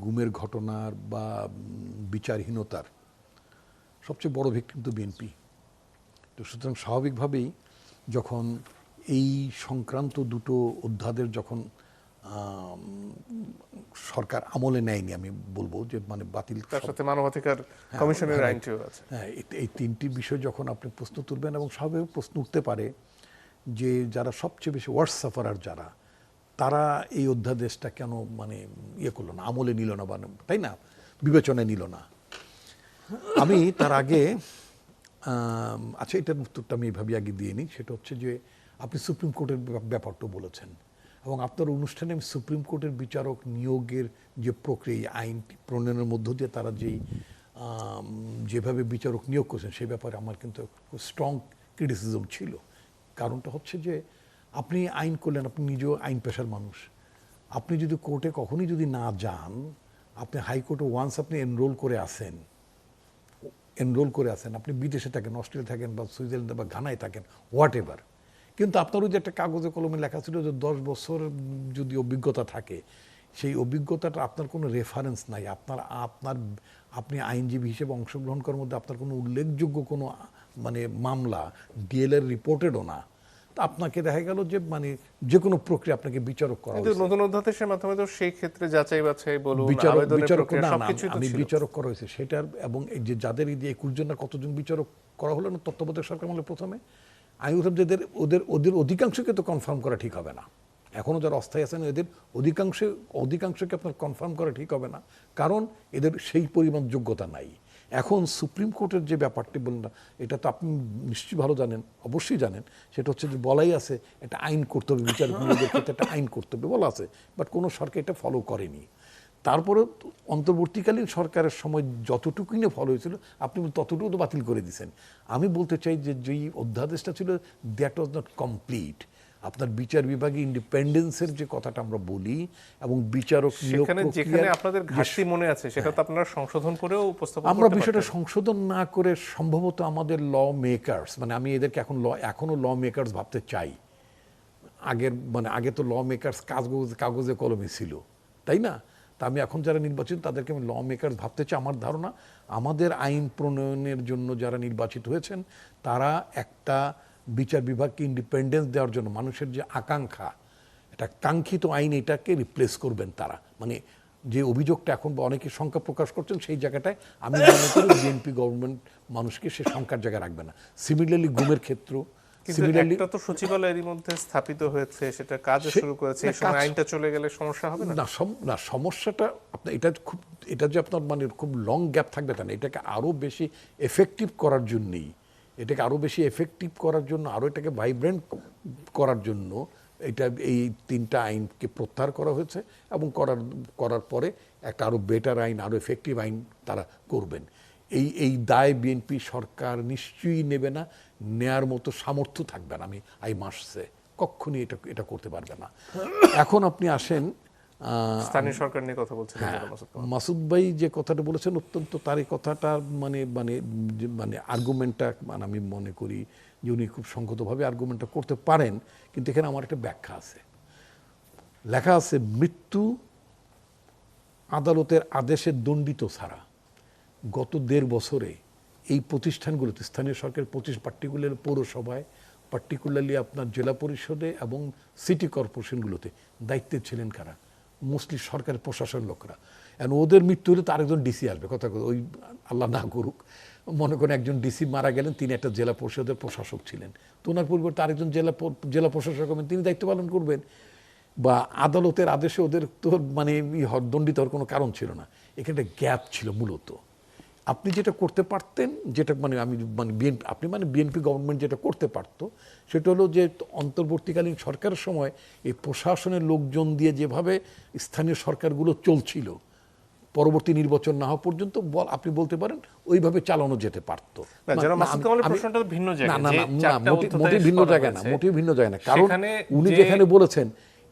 গুমের ঘটনার বা বিচারহীনতার সবচেয়ে বড় ভিকটিম তো বিএনপি। তো সুতরাং স্বাভাবিকভাবেই যখন এই সংক্রান্ত দুটো অধ্যাদেশ যখন সরকার আমলে নেয়নি, আমি বলবো যে মানে বাতিল, তার সাথে মানবাধিকার কমিশনের আইনটিও আছে। হ্যাঁ, এই তিনটি বিষয় যখন আপনি প্রশ্ন তুলবেন, এবং স্বাভাবিক প্রশ্ন উঠতে পারে যে যারা সবচেয়ে বেশি ওয়ার্স্ট সাফারার যারা, তারা এই অধ্যাদেশটা কেন মানে ইয়ে করলো না, আমলে নিল না, বা তাই না, বিবেচনায় নিল না। আমি তার আগে আচ্ছা, এটার উত্তরটা আমি এইভাবে আগে দিয়ে নিই। সেটা হচ্ছে যে আপনি সুপ্রিম কোর্টের ব্যাপারটা বলেছেন, এবং আপনার অনুষ্ঠানে আমি সুপ্রিম কোর্টের বিচারক নিয়োগের যে প্রক্রিয়া, আইন প্রণয়নের মধ্য দিয়ে তারা যেভাবে বিচারক নিয়োগ করছেন সেই ব্যাপারে আমার কিন্তু স্ট্রং ক্রিটিসিজম ছিল। কারণটা হচ্ছে যে আপনি আইন করলেন, আপনি নিজেও আইন পেশার মানুষ, আপনি যদি কোর্টে কখনই যদি না যান, আপনি হাইকোর্টে ওয়ান্স আপনি এনরোল করে আসেন, আপনি বিদেশে থাকেন, অস্ট্রেলিয়া থাকেন বা সুইজারল্যান্ডে বা ঘানায় থাকেন, হোয়াট এভার, কিন্তু আপনারও যে একটা কাগজে কলমে লেখা ছিল যে 10 বছর যদি অভিজ্ঞতা থাকে, সেই অভিজ্ঞতাটা আপনার কোনো রেফারেন্স নাই, আপনি আইনজীবী হিসেবে অংশগ্রহণ করার মধ্যে আপনার কোনো উল্লেখযোগ্য কোনো মানে মামলা ডিএলএর রিপোর্টেডও না, তা আপনাকে দেখা গেল যে মানে যে কোনো প্রক্রিয়া আপনাকে বিচারক করা কিন্তু নতুন অধ্যাদেশের মাধ্যমে তো সেই ক্ষেত্রে যাচাই বাছাই বলুন, আমি বিচারক করা হয়েছে সেটার, এবং এই যে যাদের এই যে 21 জন না কতজন বিচারক করা হলো না তত্ত্বাবধায়ক সরকার আমলে প্রথমে, আমি বলতাম যে ওদের অধিকাংশকে তো কনফার্ম করা ঠিক হবে না, এখনও যারা অস্থায়ী আছেন এদের অধিকাংশকে আপনার কনফার্ম করা ঠিক হবে না, কারণ এদের সেই পরিমাণ যোগ্যতা নাই। এখন সুপ্রিম কোর্টের যে ব্যাপারটি বললেন না, এটা তো আপনি নিশ্চয়ই ভালো জানেন, অবশ্যই জানেন, সেটা হচ্ছে যে বলাই আছে একটা আইন করতে হবে, বিচারক নিয়োগের ক্ষেত্রে একটা আইন করতে হবে বলা আছে, বাট কোনো সরকার এটা ফলো করেনি। তারপরে অন্তর্বর্তীকালীন সরকারের সময় যতটুকুই না ফলো হয়েছিল আপনি ততটুকু তো বাতিল করে দিয়েছেন। আমি বলতে চাই যে যেই অধ্যাদেশটা ছিল দ্যাট ওয়াজ নট কমপ্লিট। আপনার বিচার বিভাগে ইন্ডিপেন্ডেন্সের যে কথাটা আমরা বলি, এবং বিচারক যেখানে আপনাদের ঘাটতি মনে আছে সেটা তো আপনারা সংশোধন করেও উপস্থাপন করতে আমরা বিষয়টা সংশোধন না করে সম্ভবত আমাদের ল মেকার্স, মানে আমি এদেরকে এখনো ল মেকার্স ভাবতে চাই। আগে তো ল মেকার্স কাগজে কলমে ছিল, তাই না? তা আমি এখন যারা নির্বাচিত তাদেরকে আমি ল মেকার্স ভাবতে চাই। আমার ধারণা আমাদের আইন প্রণয়নের জন্য যারা নির্বাচিত হয়েছেন তারা একটা বিচার বিভাগকে ইন্ডিপেন্ডেন্স দেওয়ার জন্য মানুষের যে আকাঙ্ক্ষা, এটা কাঙ্ক্ষিত আইন, এটাকে রিপ্লেস করবেন তারা। মানে যে অভিযোগটা এখন বা অনেকে শঙ্কা প্রকাশ করছেন সেই জায়গাটায় আমি মনে করি বিএনপি গভর্নমেন্ট মানুষকে সে শঙ্কার জায়গায় রাখবে না। সিমিলারলি গুমের ক্ষেত্র, একটা তো সচিবালয়ের মধ্যে স্থাপিত হয়েছে, সেটা কাজ শুরু করেছে, এই সময় আইনটা চলে গেলে সমস্যা হবে না? না, সমস্যাটা আপনার এটা যে আপনার মানে খুব লং গ্যাপ থাকবে তা না, এটাকে আরো বেশি এফেক্টিভ করার জন্যই, আরো এটাকে ভাইব্রেন্ট করার জন্য এই 3টা আইনকে প্রত্যাহার করা হয়েছে, এবং করার পরে একটা আরো বেটার আইন, আরো এফেক্টিভ আইন তারা করবেন। এই দায় বিএনপি সরকার নিশ্চয়ই নেবে না, নেয়ার মতো সামর্থ্য থাকবে না। আই মাস্ট সে কখনই এটা করতে পারবে না। এখন আপনি আসেন স্থানীয় সরকার নিয়ে কথা বলছেন, মাসুদ ভাই যে কথাটা বলেছেন অত্যন্ত, তার এই কথাটা মানে মানে মানে আর্গুমেন্টটা মানে আমি মনে করি যে উনি খুব সংগতভাবে আর্গুমেন্টটা করতে পারেন, কিন্তু এখানে আমার একটা ব্যাখ্যা আছে। লেখা আছে মৃত্যু আদালতের আদেশে দণ্ডিত ছাড়া গত 1.5 বছরে এই প্রতিষ্ঠানগুলোতে, স্থানীয় সরকারের পার্টিকুলার পৌরসভায়, পার্টিকুলারলি আপনার জেলা পরিষদে এবং সিটি কর্পোরেশনগুলোতে দায়িত্বে ছিলেন কারা? মোস্টলি সরকারের প্রশাসন লোকরা। এখন ওদের মৃত্যু হলে তো আরেকজন ডিসি আসবে, কথা ওই আল্লাহ না করুক, মনে করেন একজন ডিসি মারা গেলেন, তিনি একটা জেলা পরিষদের প্রশাসক ছিলেন, তো ওনার পরিবর্তে আরেকজন জেলা প্রশাসক হবেন, তিনি দায়িত্ব পালন করবেন। বা আদালতের আদেশে ওদের তো মানে দণ্ডিত হওয়ার কোনো কারণ ছিল না, এখানে একটা গ্যাপ ছিল মূলত। আপনি যেটা করতে পারতেন, যেটা বিএনপি গভর্নমেন্ট যেটা করতে পারতো, সেটা হলো যে অন্তর্বর্তীকালীন সরকারের সময় এই প্রশাসনের লোকজন দিয়ে যেভাবে স্থানীয় সরকারগুলো চলছিল, পরবর্তী নির্বাচন না হওয়া পর্যন্ত আপনি বলতে পারেন ওইভাবে চালানো যেতে পারতো। ভিন্ন জায়গায় না, মোটেই ভিন্ন জায়গায় না, কারণ উনি যেখানে বলেছেন